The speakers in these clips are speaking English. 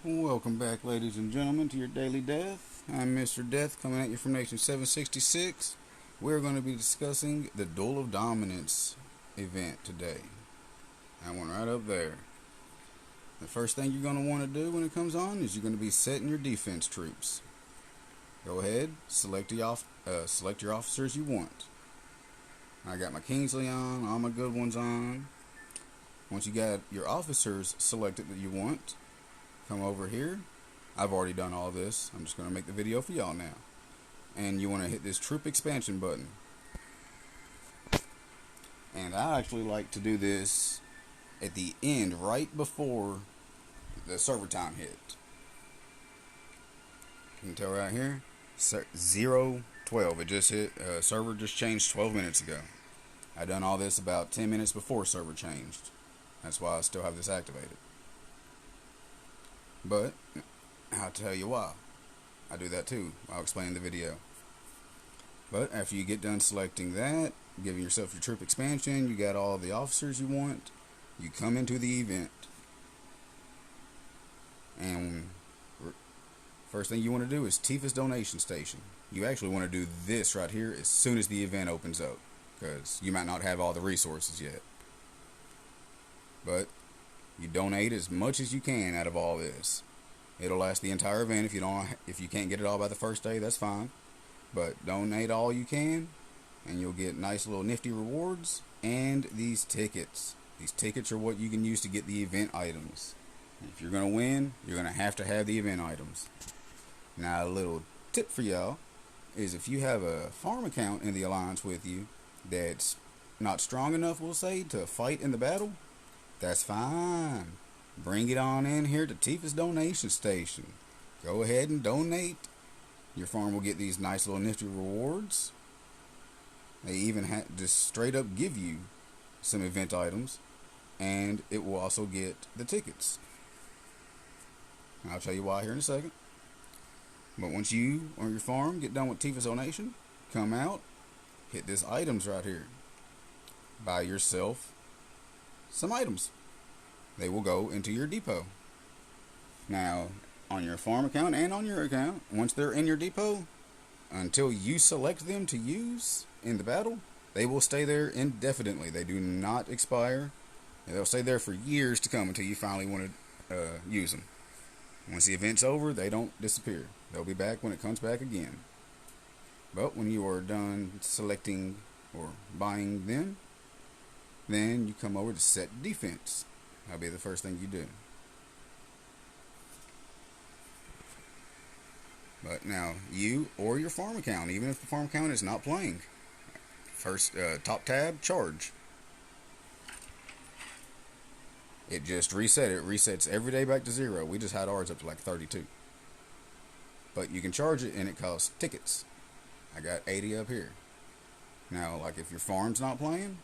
Welcome back, ladies and gentlemen, to your Daily Death. I'm Mr. Death, coming at you from Nation 766. We're going to be discussing the Duel of Dominance event today. That one right up there. The first thing you're going to want to do when it comes on is you're going to be setting your defense troops. Go ahead, select your officers you want. I got my Kingsley on, all my good ones on. Once you got your officers selected that you want, come over here. I've already done all this. I'm just going to make the video for y'all now. And you want to hit this troop expansion button. And I actually like to do this at the end, right before the server time hit. You can tell right here, 0:12. It just hit. Server just changed 12 minutes ago. I done all this about 10 minutes before server changed. That's why I still have this activated. But I'll tell you why. I do that too. I'll explain in the video. But after you get done selecting that, giving yourself your troop expansion, you got all the officers you want, you come into the event. And first thing you want to do is Tifa's donation station. You actually want to do this right here as soon as the event opens up, because you might not have all the resources yet. But you donate as much as you can out of all this. It'll last the entire event. If you can't get it all by the first day, that's fine. But donate all you can, and you'll get nice little nifty rewards and these tickets. These tickets are what you can use to get the event items. If you're gonna win, you're gonna have to have the event items. Now, a little tip for y'all is if you have a farm account in the alliance with you that's not strong enough, we'll say, to fight in the battle, that's fine. Bring it on in here to Tifa's donation station. Go ahead and donate. Your farm will get these nice little nifty rewards. They even just straight up give you some event items, and it will also get the tickets. I'll tell you why here in a second. But once you or your farm get done with Tifa's donation, come out, hit this items right here. Buy yourself some items. They will go into your depot. Now, on your farm account and on your account, once they're in your depot, until you select them to use in the battle, they will stay there indefinitely. They do not expire. They'll stay there for years to come until you finally want to use them. Once the event's over, they don't disappear. They'll be back when it comes back again. But when you are done selecting or buying them, then you come over to set defense. That'll be the first thing you do. But now, you or your farm account, even if the farm account is not playing, first top tab, charge. It just reset. It resets every day back to 0. We just had ours up to like 32. But you can charge it and it costs tickets. I got 80 up here. Now, like if your farm's not playing,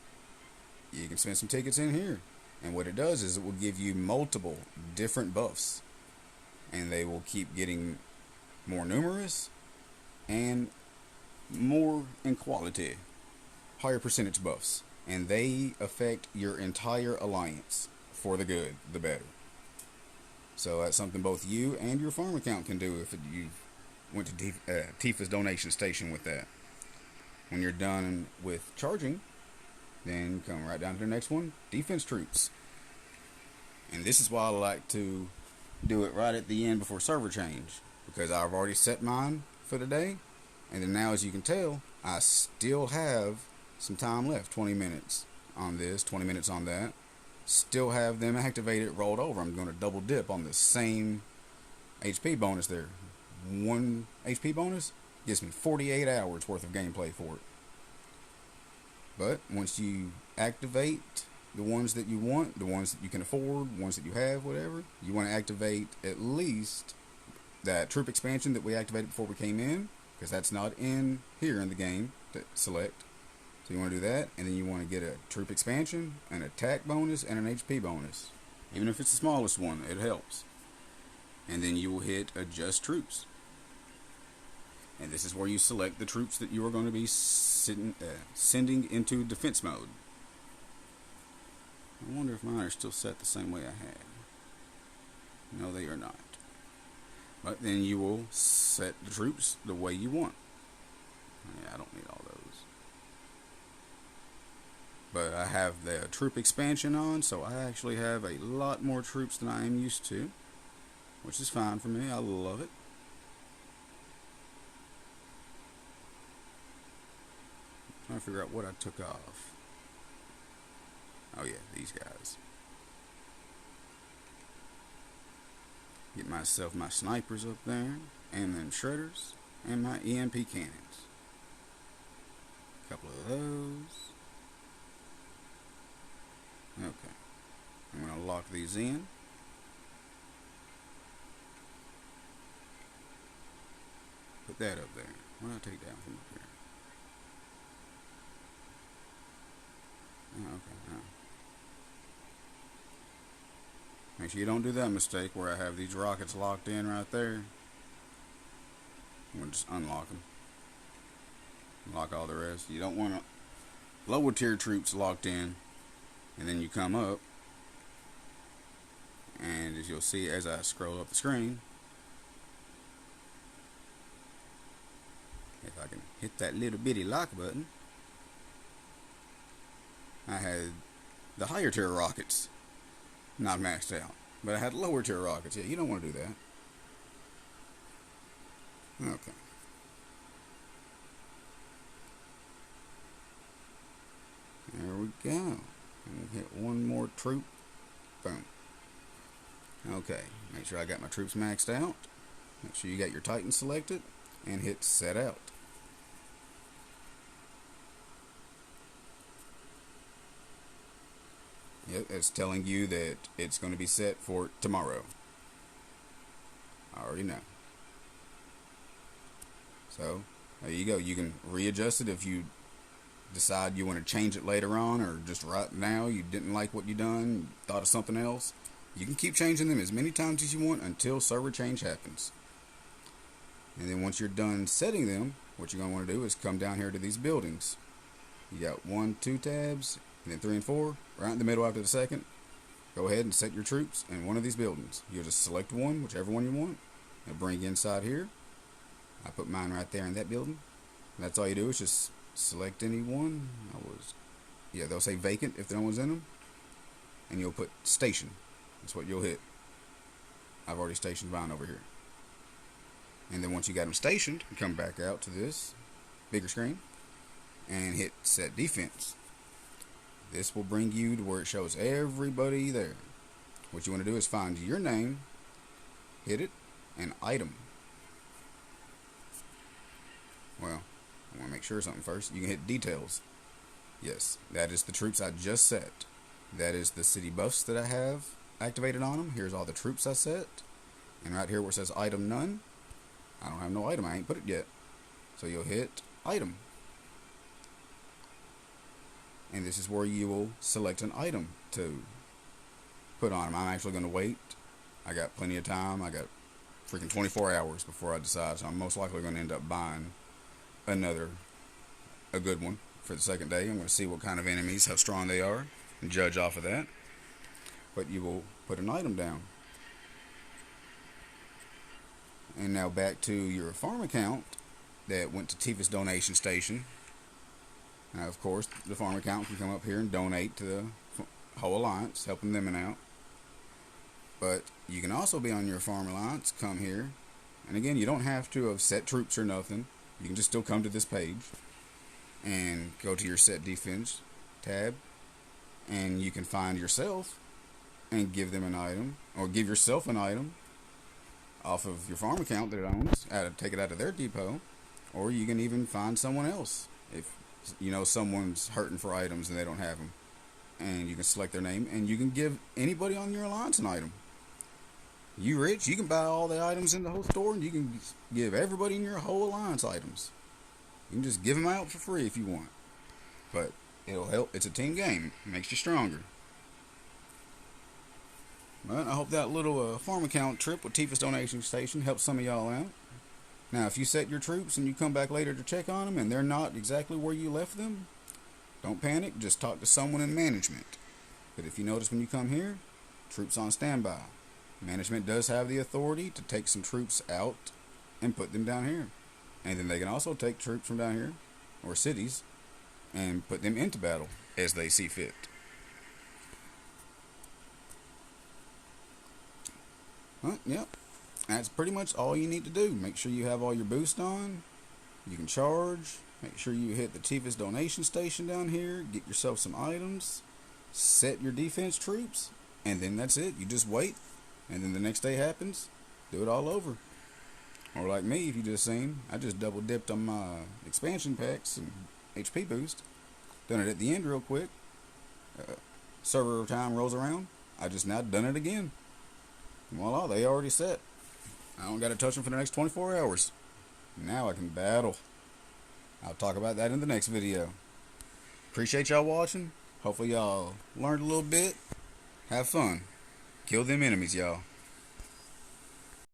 you can spend some tickets in here. And what it does is it will give you multiple different buffs. And they will keep getting more numerous and more in quality. Higher percentage buffs. And they affect your entire alliance. For the good, the better. So that's something both you and your farm account can do if you went to Tifa's donation station with that. When you're done with charging, then come right down to the next one, defense troops. And this is why I like to do it right at the end before server change, because I've already set mine for the day, and then now, as you can tell, I still have some time left, 20 minutes on this, 20 minutes on that. Still have them activated, rolled over. I'm going to double dip on the same HP bonus there. 1 HP bonus gives me 48 hours worth of gameplay for it. But once you activate the ones that you want, the ones that you can afford, ones that you have, whatever, you want to activate at least that troop expansion that we activated before we came in, because that's not in here in the game to select. So you want to do that, and then you want to get a troop expansion, an attack bonus, and an HP bonus. Even if it's the smallest one, it helps. And then you will hit adjust troops. And this is where you select the troops that you are going to be sending into defense mode. I wonder if mine are still set the same way I had. No, they are not. But then you will set the troops the way you want. Yeah, I don't need all those. But I have the troop expansion on, so I actually have a lot more troops than I am used to, which is fine for me. I love it. I'm trying to figure out what I took off. Oh yeah, these guys. Get myself my snipers up there, and then shredders, and my EMP cannons. A couple of those. Okay. I'm going to lock these in. Put that up there. What did I take down from up here? Oh, okay. Oh. Make sure you don't do that mistake where I have these rockets locked in right there. I'm going to just unlock them. Lock all the rest. You don't want lower tier troops locked in. And then you come up. And as you'll see as I scroll up the screen, if I can hit that little bitty lock button, I had the higher tier rockets not maxed out, but I had lower tier rockets. Yeah, you don't want to do that. Okay. There we go. And hit one more troop. Boom. Okay. Make sure I got my troops maxed out. Make sure you got your Titan selected. And hit set out. Yep, it's telling you that it's going to be set for tomorrow. I already know. So, there you go. You can readjust it if you decide you want to change it later on, or just right now you didn't like what you done, thought of something else. You can keep changing them as many times as you want until server change happens. And then once you're done setting them, what you're going to want to do is come down here to these buildings. You got 1, 2 tabs, and then 3 and 4, right in the middle after the second. Go ahead and set your troops in one of these buildings. You'll just select one, whichever one you want, and bring you inside here. I put mine right there in that building. And that's all you do is just select any one. Yeah, they'll say vacant if no one's in them. And you'll put station. That's what you'll hit. I've already stationed mine over here. And then once you got them stationed, you come back out to this bigger screen and hit set defense. This will bring you to where it shows everybody there. What you want to do is find your name, hit it, and item. Well, I want to make sure of something first. You can hit details. Yes, that is the troops I just set. That is the city buffs that I have activated on them. Here's all the troops I set. And right here where it says item none, I don't have no item. I ain't put it yet. So you'll hit item. And this is where you will select an item to put on them. I'm actually going to wait. I got plenty of time. I got freaking 24 hours before I decide. So I'm most likely going to end up buying a good one for the second day. I'm going to see what kind of enemies, how strong they are, and judge off of that. But you will put an item down. And now back to your farm account that went to Tifa's donation station. Now, of course, the farm account can come up here and donate to the whole alliance, helping them out. But you can also be on your farm alliance, come here. And again, you don't have to have set troops or nothing. You can just still come to this page and go to your set defense tab. And you can find yourself and give them an item, or give yourself an item off of your farm account that it owns, take it out of their depot. Or you can even find someone else if you know someone's hurting for items and they don't have them, and you can select their name and you can give anybody on your alliance an item. You rich, you can buy all the items in the whole store, and you can give everybody in your whole alliance items. You can just give them out for free if you want, but it'll help. It's a team game. It makes you stronger. But I hope that little farm account trip with Tifa's donation station helps some of y'all out. Now, if you set your troops and you come back later to check on them and they're not exactly where you left them, don't panic. Just talk to someone in management. But if you notice when you come here, troops on standby. Management does have the authority to take some troops out and put them down here. And then they can also take troops from down here, or cities, and put them into battle as they see fit. Yep. That's pretty much all you need to do. Make sure you have all your boost on. You can charge. Make sure you hit the Tifa's donation station down here. Get yourself some items. Set your defense troops. And then that's it. You just wait. And then the next day happens. Do it all over. Or like me, if you just seen, I just double dipped on my expansion packs and HP boost. Done it at the end real quick. Server time rolls around. I just now done it again. Voila, they already set. I don't got to touch them for the next 24 hours. Now I can battle. I'll talk about that in the next video. Appreciate y'all watching. Hopefully y'all learned a little bit. Have fun. Kill them enemies, y'all.